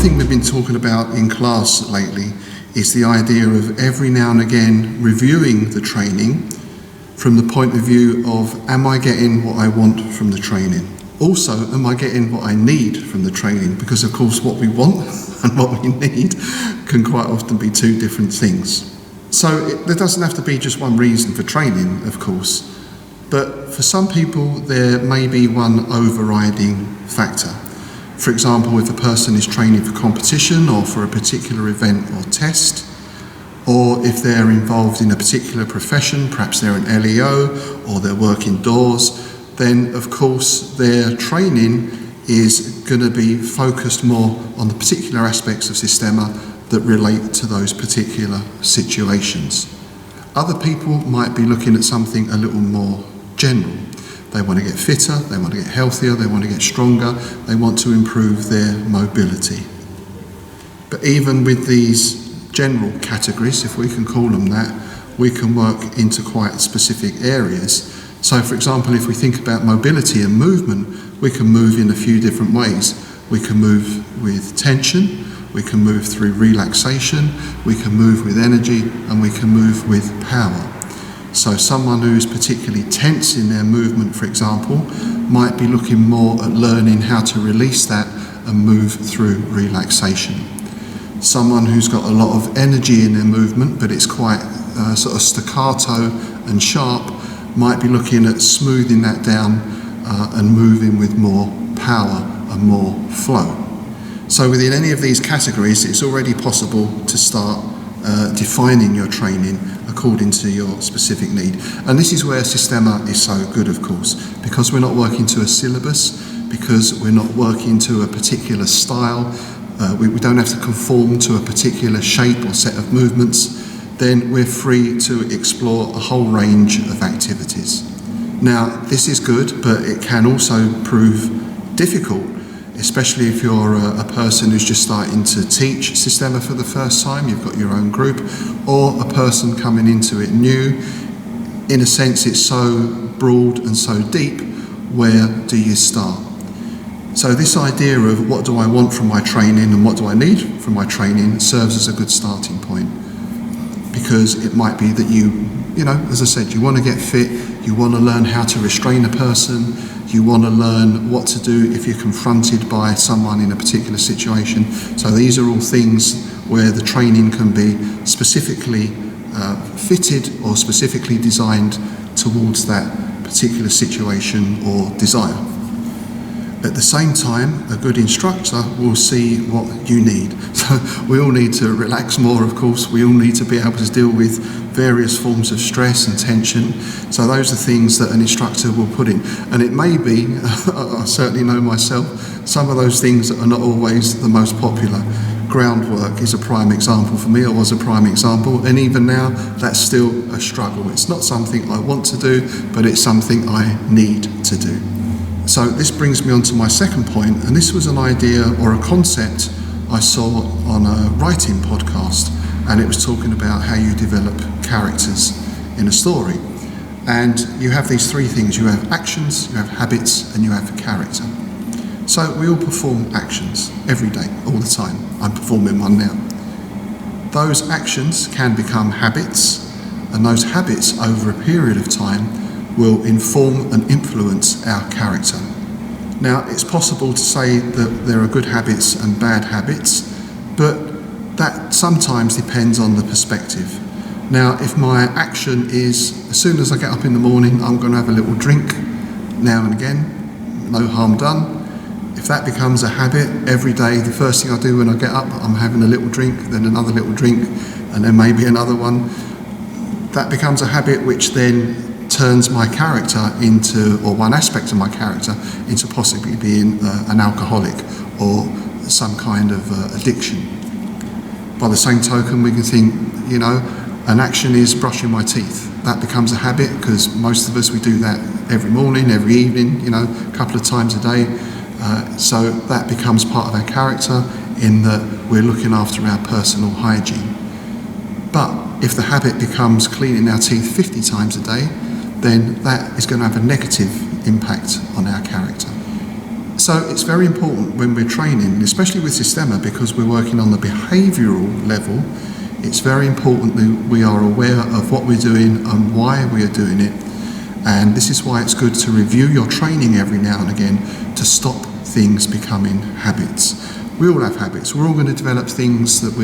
thing we've been talking about in class lately is the idea of every now and again reviewing the training from the point of view of, am I getting what I want from the training? Also, am I getting what I need from the training? Because of course what we want and what we need can quite often be two different things. So there doesn't have to be just one reason for training, of course, but for some people there may be one overriding factor. For example, if a person is training for competition or for a particular event or test, or if they're involved in a particular profession, perhaps they're an LEO or they're working doors, then of course their training is going to be focused more on the particular aspects of Systema that relate to those particular situations. Other people might be looking at something a little more general. They want to get fitter, they want to get healthier, they want to get stronger, they want to improve their mobility. But even with these general categories, if we can call them that, we can work into quite specific areas. So for example, if we think about mobility and movement, we can move in a few different ways. We can move with tension, we can move through relaxation, we can move with energy, and we can move with power. So someone who's particularly tense in their movement, for example, might be looking more at learning how to release that and move through relaxation. Someone who's got a lot of energy in their movement, but it's quite sort of staccato and sharp, might be looking at smoothing that down and moving with more power and more flow. So within any of these categories, it's already possible to start defining your training according to your specific need. And this is where Systema is so good, of course, because we're not working to a syllabus, because we're not working to a particular style, we don't have to conform to a particular shape or set of movements, then we're free to explore a whole range of activities. Now, this is good, but it can also prove difficult, especially if you're a person who's just starting to teach Systema for the first time, you've got your own group, or a person coming into it new. In a sense, it's so broad and so deep, where do you start? So this idea of what do I want from my training and what do I need from my training serves as a good starting point. Because it might be that you know, as I said, you want to get fit, you want to learn how to restrain a person, you want to learn what to do if you're confronted by someone in a particular situation. So these are all things where the training can be specifically fitted or specifically designed towards that particular situation or desire. At the same time, a good instructor will see what you need. So we all need to relax more, of course. We all need to be able to deal with various forms of stress and tension. So those are things that an instructor will put in. And it may be, I certainly know myself, some of those things are not always the most popular. Groundwork is a prime example for me, or was a prime example, and even now that's still a struggle. It's not something I want to do, but it's something I need to do. So this brings me on to my second point, and this was an idea or a concept I saw on a writing podcast, and it was talking about how you develop characters in a story. And you have these three things: you have actions, you have habits, and you have character. So we all perform actions every day, all the time. I'm performing one now. Those actions can become habits, and those habits over a period of time will inform and influence our character. Now, it's possible to say that there are good habits and bad habits, but that sometimes depends on the perspective. Now, if my action is, as soon as I get up in the morning, I'm going to have a little drink now and again, no harm done. If that becomes a habit, every day, the first thing I do when I get up, I'm having a little drink, then another little drink, and then maybe another one. That becomes a habit which then turns my character into, or one aspect of my character, into possibly being an alcoholic or some kind of addiction. By the same token, we can think, you know, an action is brushing my teeth. That becomes a habit because most of us, we do that every morning, every evening, you know, a couple of times a day. So that becomes part of our character in that we're looking after our personal hygiene. But if the habit becomes cleaning our teeth 50 times a day, then that is going to have a negative impact on our character. So it's very important when we're training, especially with Systema, because we're working on the behavioural level. It's very important that we are aware of what we're doing and why we are doing it. And this is why it's good to review your training every now and again to stop things becoming habits. We all have habits. We're all going to develop things that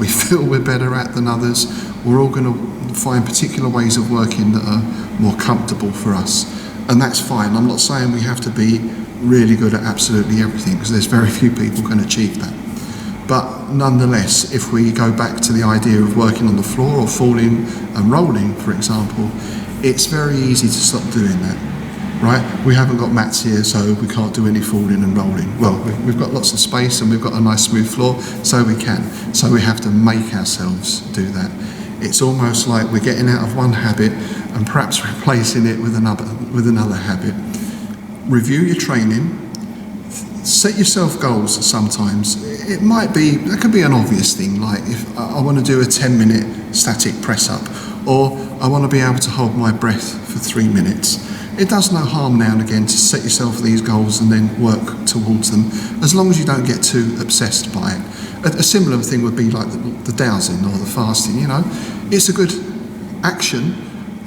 we feel we're better at than others. We're all going to find particular ways of working that are more comfortable for us. And that's fine. I'm not saying we have to be really good at absolutely everything, because there's very few people can achieve that. But nonetheless, if we go back to the idea of working on the floor or falling and rolling, for example, it's very easy to stop doing that, right? We haven't got mats here, so we can't do any falling and rolling. Well, we've got lots of space and we've got a nice smooth floor, so we can. So we have to make ourselves do that. It's almost like we're getting out of one habit and perhaps replacing it with another habit. Review your training. Set yourself goals sometimes. It might be, that could be an obvious thing, like if I want to do a 10-minute static press up, or I want to be able to hold my breath for 3 minutes. It does no harm now and again to set yourself these goals and then work towards them, as long as you don't get too obsessed by it. A similar thing would be like the dowsing or the fasting, you know. It's a good action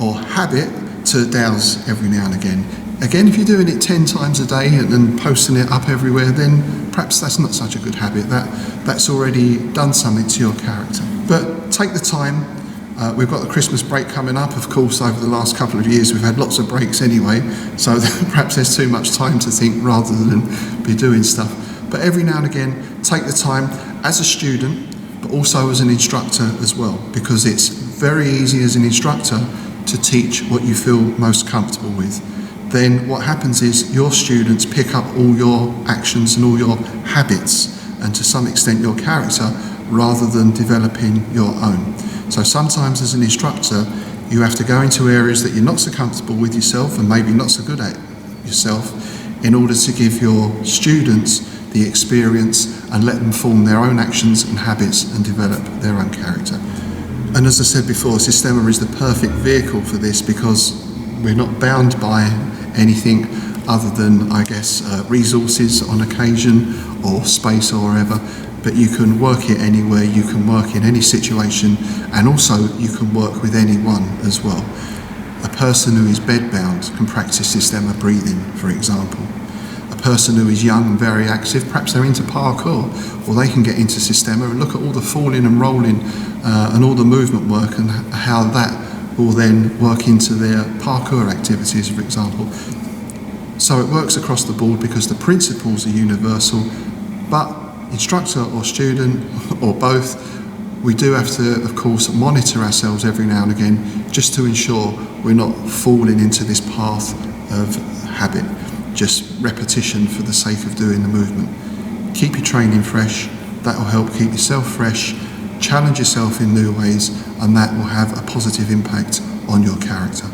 or habit to douse every now and again. Again, if you're doing it 10 times a day and posting it up everywhere, then perhaps that's not such a good habit. That's already done something to your character. But take the time. We've got the Christmas break coming up. Of course, over the last couple of years, we've had lots of breaks anyway, so perhaps there's too much time to think rather than be doing stuff. But every now and again, take the time as a student, but also as an instructor as well, because it's very easy as an instructor to teach what you feel most comfortable with. Then what happens is your students pick up all your actions and all your habits, and to some extent your character, rather than developing your own. So sometimes as an instructor, you have to go into areas that you're not so comfortable with yourself and maybe not so good at yourself, in order to give your students the experience and let them form their own actions and habits and develop their own character. And as I said before, Systema is the perfect vehicle for this, because we're not bound by anything other than, I guess, resources on occasion or space or wherever. But you can work it anywhere, you can work in any situation, and also you can work with anyone as well. A person who is bedbound can practice Systema breathing, for example. A person who is young and very active, perhaps they're into parkour, or they can get into Systema and look at all the falling and rolling and all the movement work, and how that will then work into their parkour activities, for example. So it works across the board because the principles are universal, but instructor or student or both, we do have to, of course, monitor ourselves every now and again, just to ensure we're not falling into this path of habit, just repetition for the sake of doing the movement. Keep your training fresh. That will help keep yourself fresh, challenge yourself in new ways, and that will have a positive impact on your character.